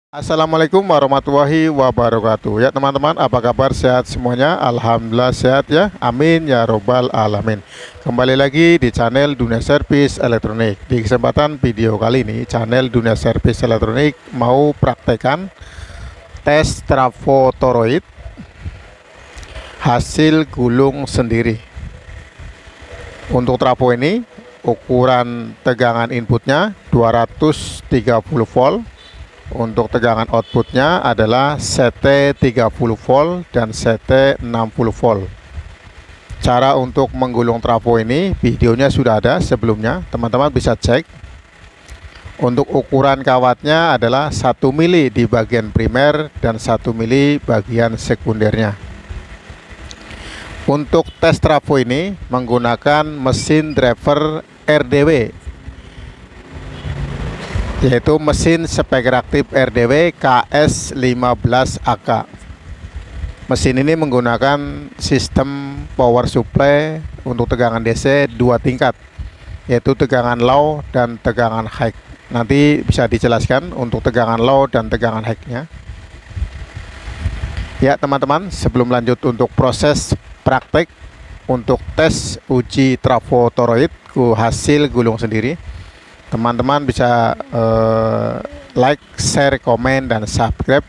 Assalamualaikum warahmatullahi wabarakatuh. Ya teman-teman, apa kabar? Sehat semuanya? Alhamdulillah sehat ya. Amin ya robbal alamin. Kembali lagi di channel Dunia Servis Elektronik. Di kesempatan video kali ini, channel Dunia Servis Elektronik mau praktekkan tes trafo toroid hasil gulung sendiri. Untuk trafo ini, ukuran tegangan inputnya 230 volt. Untuk tegangan outputnya adalah CT 30 volt dan CT 60 volt. Cara untuk menggulung trafo ini videonya sudah ada sebelumnya, teman-teman bisa cek. Untuk ukuran kawatnya adalah 1 mili di bagian primer dan 1 mili bagian sekundernya. Untuk tes trafo ini menggunakan mesin driver RDW, yaitu mesin spek reaktif RDW KS15AK. Mesin ini menggunakan sistem power supply untuk tegangan DC 2 tingkat, yaitu tegangan low dan tegangan high. Nanti bisa dijelaskan untuk tegangan low dan tegangan high-nya. Ya teman-teman, sebelum lanjut untuk proses praktek untuk tes uji trafo toroid hasil gulung sendiri, teman-teman bisa like, share, komen, dan subscribe,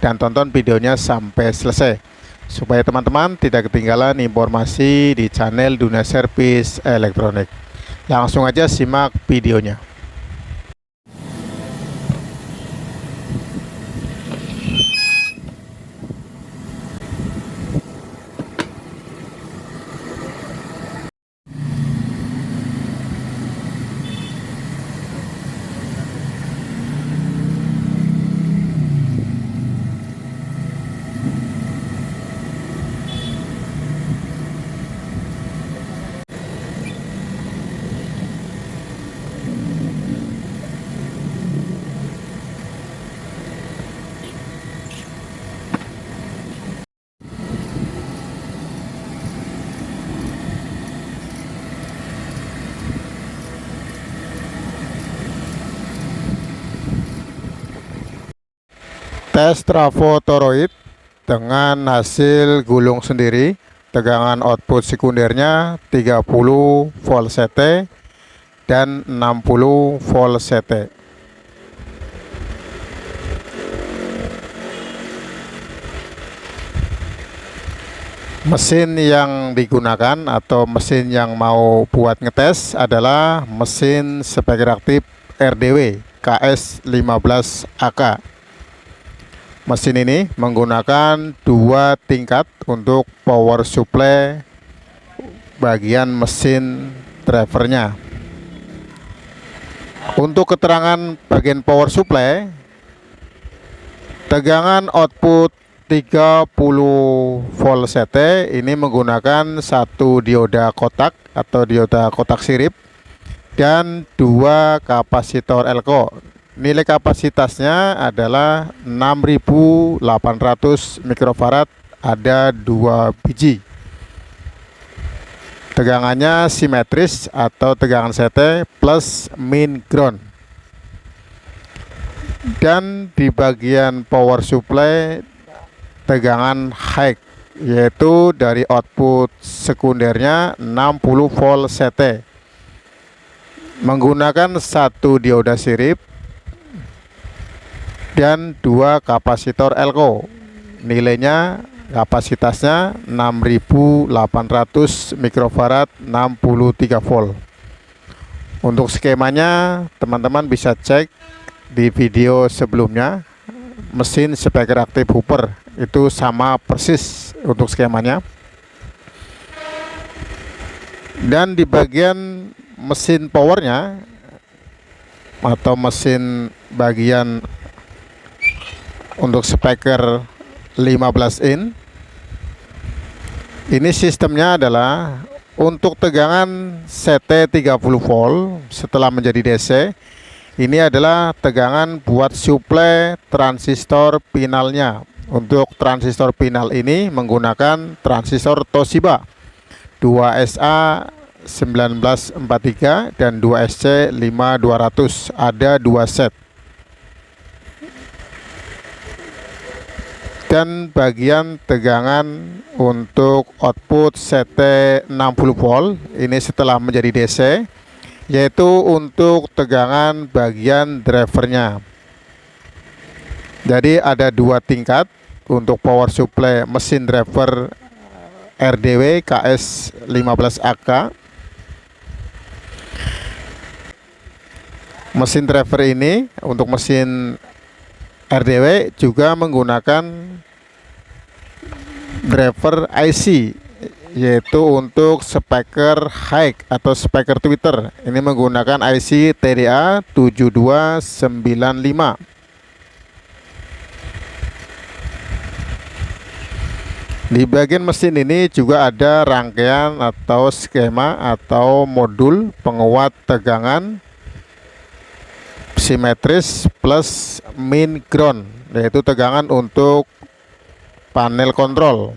dan tonton videonya sampai selesai supaya teman-teman tidak ketinggalan informasi di channel Dunia Servis Elektronik. Langsung aja simak videonya. Tes trafo toroid dengan hasil gulung sendiri. Tegangan output sekundernya 30 volt CT dan 60 volt CT. Mesin yang digunakan atau mesin yang mau buat ngetes adalah mesin spek reaktif RDW KS15AK. Mesin ini menggunakan 2 tingkat untuk power supply bagian mesin drivernya. Untuk keterangan bagian power supply, tegangan output 30 volt CT ini menggunakan satu dioda kotak atau dioda kotak sirip dan 2 kapasitor elko. Nilai kapasitasnya adalah 6800 mikrofarad, ada 2 biji. Tegangannya simetris atau tegangan CT plus min ground. Dan di bagian power supply tegangan high, yaitu dari output sekundernya 60 volt CT, menggunakan satu dioda sirip dan 2 kapasitor elko. Nilainya kapasitasnya 6800 mikrofarad, 63 volt. Untuk skemanya teman-teman bisa cek di video sebelumnya. Mesin spek reaktif Hooper itu sama persis untuk skemanya. Dan di bagian mesin powernya atau mesin bagian untuk speaker 15 in, ini sistemnya adalah untuk tegangan CT 30 volt setelah menjadi DC. Ini adalah tegangan buat suplai transistor pinalnya. Untuk transistor pinal ini menggunakan transistor Toshiba 2SA 1943 dan 2SC 5200, ada 2 set. dan bagian tegangan untuk output CT 60 volt ini setelah menjadi DC, yaitu untuk tegangan bagian drivernya. Jadi ada dua tingkat untuk power supply mesin driver RDW KS 15AK. Mesin driver ini untuk mesin RDW juga menggunakan driver IC, yaitu untuk speaker high atau speaker tweeter. Ini menggunakan IC TDA 7295. Di bagian mesin ini juga ada rangkaian atau skema atau modul penguat tegangan simetris plus min ground, yaitu tegangan untuk panel kontrol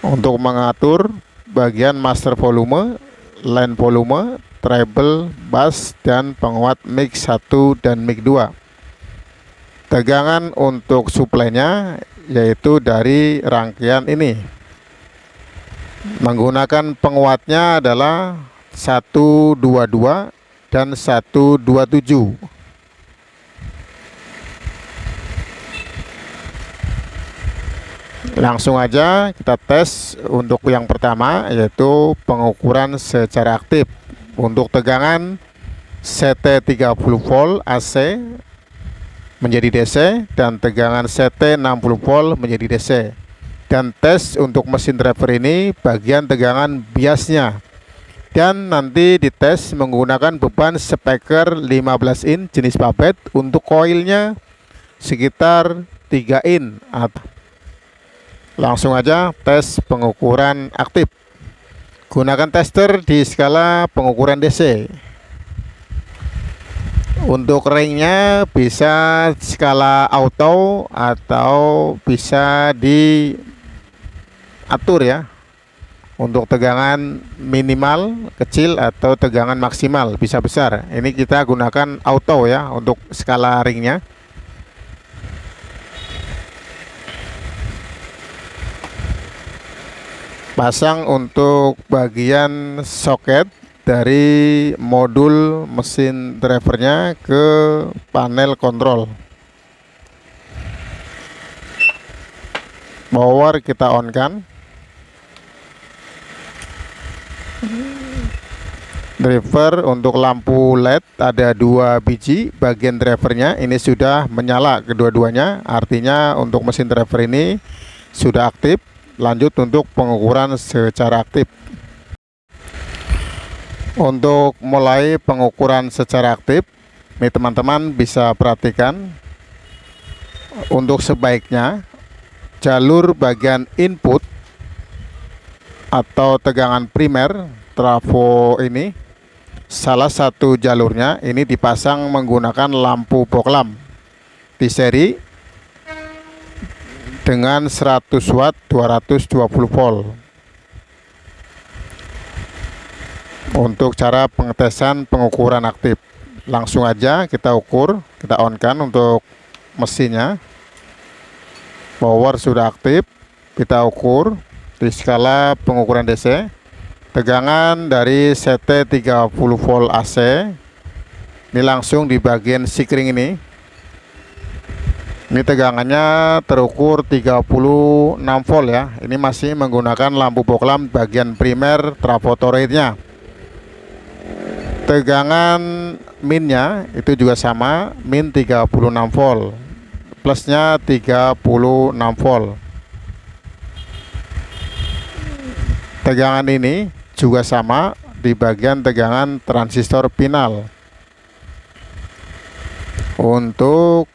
untuk mengatur bagian master volume, line volume, treble, bass, dan penguat mic 1 dan mic 2. Tegangan untuk suplainya yaitu dari rangkaian ini. Menggunakan penguatnya adalah 122 dan 127. Langsung aja kita tes untuk yang pertama, yaitu pengukuran secara aktif untuk tegangan CT 30 volt AC menjadi DC dan tegangan CT 60 volt menjadi DC. Dan tes untuk mesin driver ini bagian tegangan biasnya, dan nanti dites menggunakan beban speaker 15 in jenis Babet untuk koilnya sekitar 3 in. Langsung aja tes pengukuran aktif. Gunakan tester di skala pengukuran DC. Untuk ringnya bisa skala auto atau bisa diatur ya, untuk tegangan minimal kecil atau tegangan maksimal bisa besar. Ini kita gunakan auto ya untuk skala ringnya. Pasang untuk bagian soket dari modul mesin drivernya ke panel kontrol. Power kita on kan. Driver untuk lampu LED ada 2 biji bagian drivernya, ini sudah menyala kedua-duanya, artinya untuk mesin driver ini sudah aktif. Lanjut untuk pengukuran secara aktif. Untuk mulai pengukuran secara aktif, nih teman-teman bisa perhatikan, untuk sebaiknya jalur bagian input atau tegangan primer trafo ini, salah satu jalurnya ini dipasang menggunakan lampu poklam di seri dengan 100 watt 220 volt. Untuk cara pengetesan pengukuran aktif, langsung aja kita ukur, kita on kan untuk mesinnya. Power sudah aktif, kita ukur di skala pengukuran DC. Tegangan dari CT 30 volt AC ini langsung di bagian sikring ini. Ini tegangannya terukur 36 volt ya. Ini masih menggunakan lampu poklam bagian primer trafotoroidnya. Tegangan minnya itu juga sama, min 36 volt, plusnya 36 volt. Tegangan ini juga sama di bagian tegangan transistor final. Untuk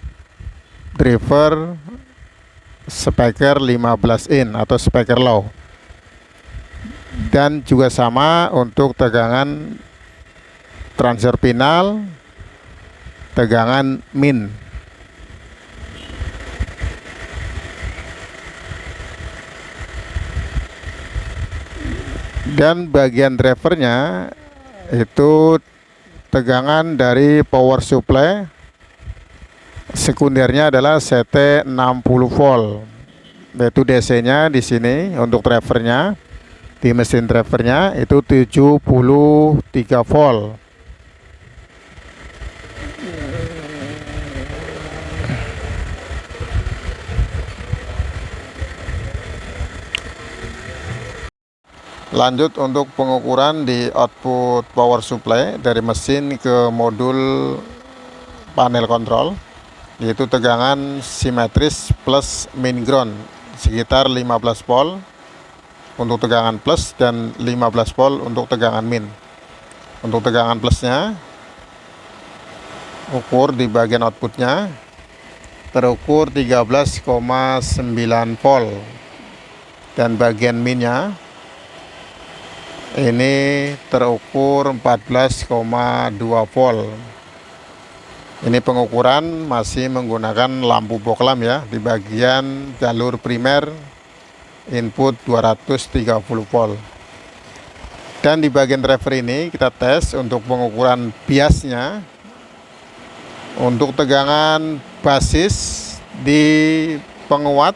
driver speaker 15 in atau speaker low, dan juga sama untuk tegangan transistor final, tegangan min. Dan bagian drivernya itu tegangan dari power supply Sekundernya adalah CT 60 volt. Yaitu DC-nya di sini untuk drivernya, di mesin drivernya itu 73 volt. Lanjut untuk pengukuran di output power supply dari mesin ke modul panel kontrol, yaitu tegangan simetris plus min ground sekitar 15 volt untuk tegangan plus dan 15 volt untuk tegangan min. Untuk tegangan plusnya ukur di bagian outputnya terukur 13,9 volt, dan bagian minnya ini terukur 14,2 volt. Ini pengukuran masih menggunakan lampu boklam ya, di bagian jalur primer input 230 volt. Dan di bagian driver ini kita tes untuk pengukuran biasnya. Untuk tegangan basis di penguat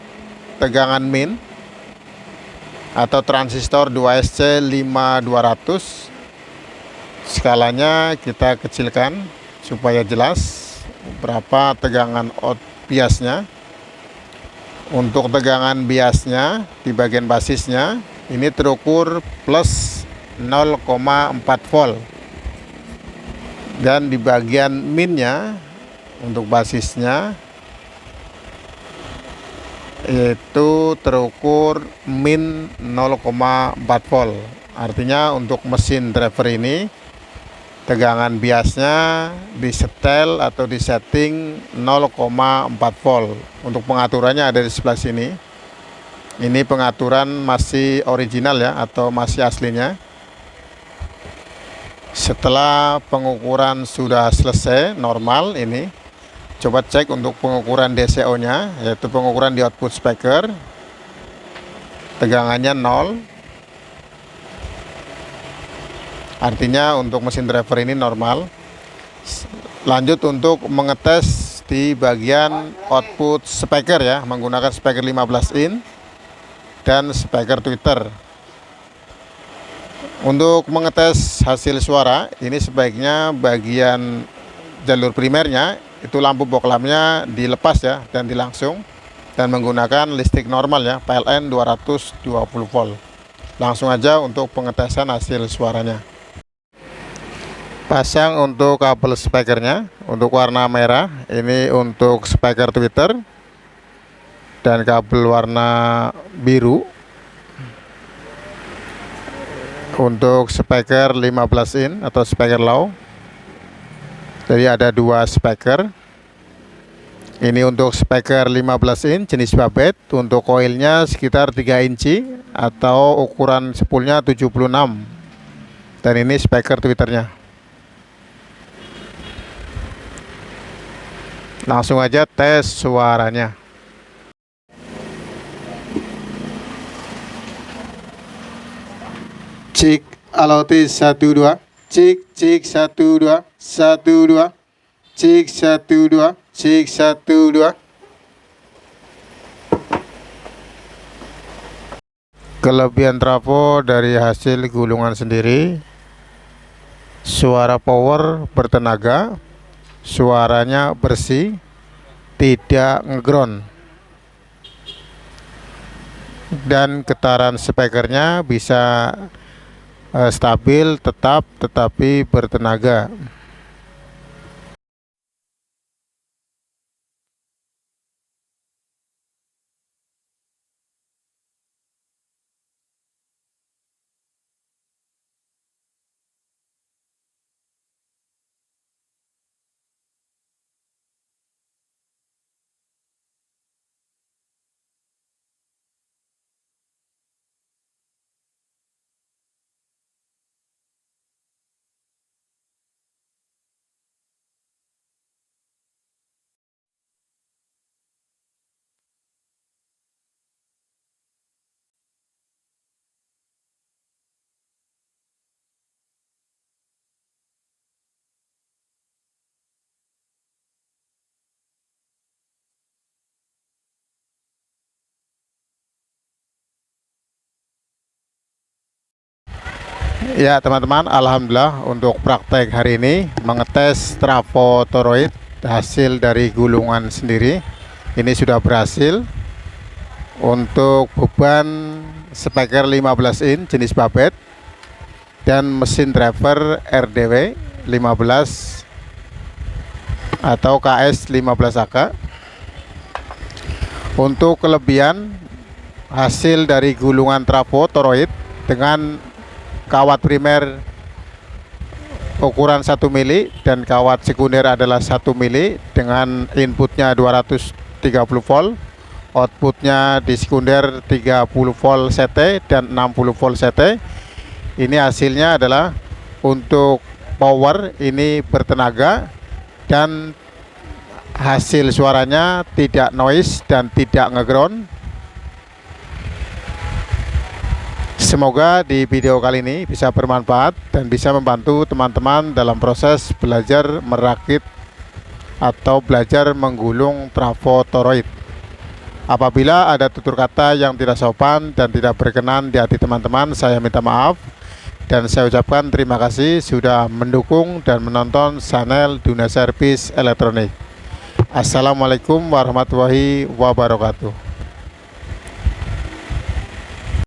tegangan min atau transistor 2SC 5200, skalanya kita kecilkan supaya jelas berapa tegangan out biasnya. Untuk tegangan biasnya di bagian basisnya ini terukur plus 0,4 volt, dan di bagian minnya untuk basisnya itu terukur min 0,4 volt. Artinya untuk mesin driver ini tegangan biasnya disetel atau disetting 0,4 volt. Untuk pengaturannya ada di sebelah sini. Ini pengaturan masih original ya, atau masih aslinya. Setelah pengukuran sudah selesai normal, ini coba cek untuk pengukuran DCO nya, yaitu pengukuran di output speaker. Tegangannya 0, artinya untuk mesin driver ini normal. Lanjut untuk mengetes di bagian output speaker ya, menggunakan speaker 15 in dan speaker tweeter. Untuk mengetes hasil suara, ini sebaiknya bagian jalur primernya itu lampu boklamnya dilepas ya dan dilangsung, dan menggunakan listrik normal ya, PLN 220 volt. Langsung aja untuk pengetesan hasil suaranya. Pasang untuk kabel speakernya, untuk warna merah ini untuk speaker tweeter, dan kabel warna biru untuk speaker 15 in atau speaker low. Jadi ada dua speaker. Ini untuk speaker 15 in jenis babet, untuk koilnya sekitar 3 inci atau ukuran spoolnya 76. Dan ini speaker tweeternya. Langsung aja tes suaranya. Cik, halo tes 1 2. Cik, cik 1 2 1 2. Cik 1 2. Cik 1 2. Kelebihan trafo dari hasil gulungan sendiri, suara power bertenaga, suaranya bersih, tidak ngeground, dan getaran speakernya bisa stabil tetap tetapi bertenaga. Ya teman-teman, alhamdulillah untuk praktek hari ini mengetes trafo toroid hasil dari gulungan sendiri ini sudah berhasil. Untuk beban speaker 15 in jenis babet dan mesin driver RDW 15 atau KS 15 AK. Untuk kelebihan hasil dari gulungan trafo toroid dengan kawat primer ukuran 1 mili dan kawat sekunder adalah 1 mili dengan inputnya 230 volt, outputnya di sekunder 30 volt CT dan 60 volt CT. Ini hasilnya adalah untuk power ini bertenaga dan hasil suaranya tidak noise dan tidak ngeground. Semoga di video kali ini bisa bermanfaat dan bisa membantu teman-teman dalam proses belajar merakit atau belajar menggulung trafo toroid. Apabila ada tutur kata yang tidak sopan dan tidak berkenan di hati teman-teman, saya minta maaf dan saya ucapkan terima kasih sudah mendukung dan menonton channel Duna Servis Elektronik. Assalamualaikum warahmatullahi wabarakatuh.